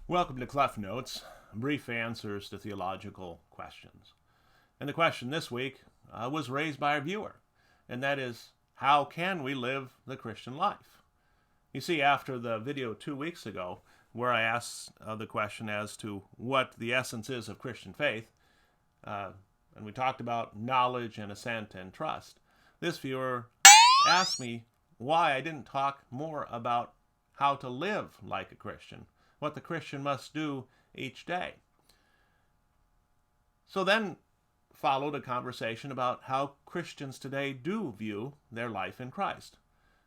Welcome to CLEF Notes, brief answers to theological questions. And the question this week was raised by a viewer, and that is, how can we live the Christian life? You see, after the video 2 weeks ago, where I asked the question as to what the essence is of Christian faith, and we talked about knowledge and assent and trust, this viewer asked me why I didn't talk more about how to live like a Christian, what the Christian must do each day. So then followed a conversation about how Christians today do view their life in Christ.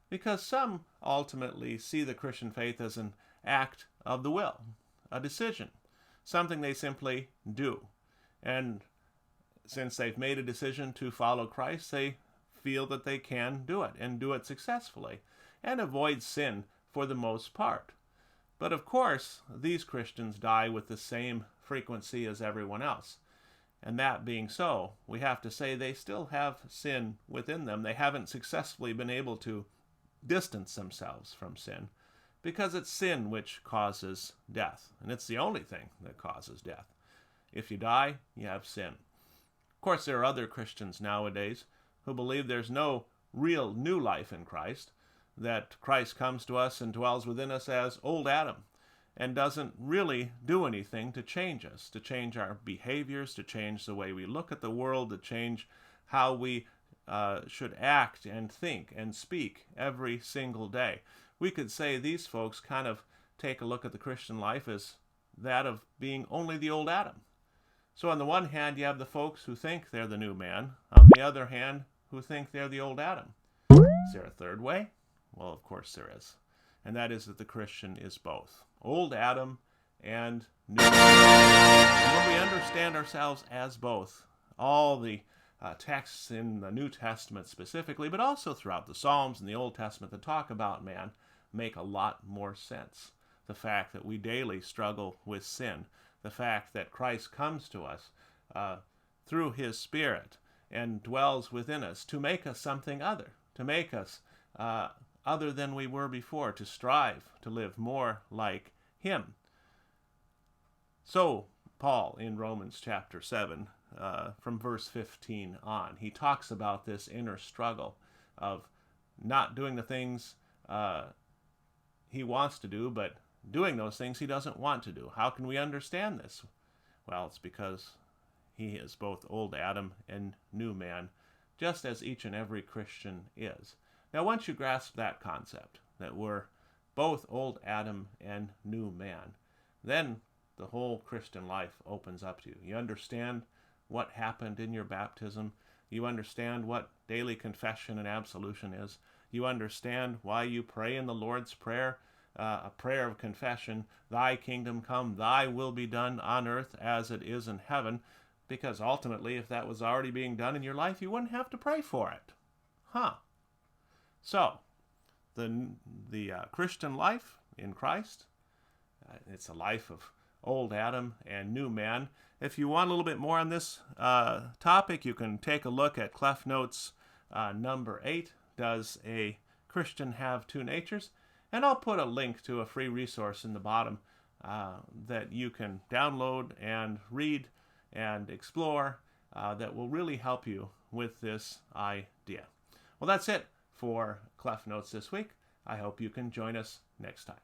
Because some ultimately see the Christian faith as an act of the will, a decision, something they simply do. And since they've made a decision to follow Christ, they feel that they can do it and do it successfully and avoid sin for the most part. But of course, these Christians die with the same frequency as everyone else. And that being so, we have to say they still have sin within them. They haven't successfully been able to distance themselves from sin, because it's sin which causes death. And it's the only thing that causes death. If you die, you have sin. Of course, there are other Christians nowadays who believe there's no real new life in Christ, that Christ comes to us and dwells within us as old Adam and doesn't really do anything to change us, to change our behaviors, to change the way we look at the world, to change how we should act and think and speak every single day. We could say these folks kind of take a look at the Christian life as that of being only the old Adam. So on the one hand, you have the folks who think they're the new man. On the other hand, who think they're the old Adam. Is there a third way? Well, of course there is. And that is that the Christian is both old Adam and new Adam. And when we understand ourselves as both, all the texts in the New Testament specifically, but also throughout the Psalms and the Old Testament that talk about man, make a lot more sense. The fact that we daily struggle with sin, the fact that Christ comes to us through his Spirit and dwells within us to make us something other, to make us other than we were before, to strive to live more like him. So, Paul in Romans chapter 7, from verse 15 on, he talks about this inner struggle of not doing the things he wants to do, but doing those things he doesn't want to do. How can we understand this? Well, it's because he is both old Adam and new man, just as each and every Christian is. Now, once you grasp that concept, that we're both old Adam and new man, then the whole Christian life opens up to you. You understand what happened in your baptism. You understand what daily confession and absolution is. You understand why you pray in the Lord's Prayer, a prayer of confession, thy kingdom come, thy will be done on earth as it is in heaven, because ultimately, if that was already being done in your life, you wouldn't have to pray for it. So, the Christian life in Christ, it's a life of old Adam and new man. If you want a little bit more on this topic, you can take a look at CLEF Notes number 8, Does a Christian Have Two Natures? And I'll put a link to a free resource in the bottom that you can download and read and explore that will really help you with this idea. Well, that's it for CLEF Notes this week. I hope you can join us next time.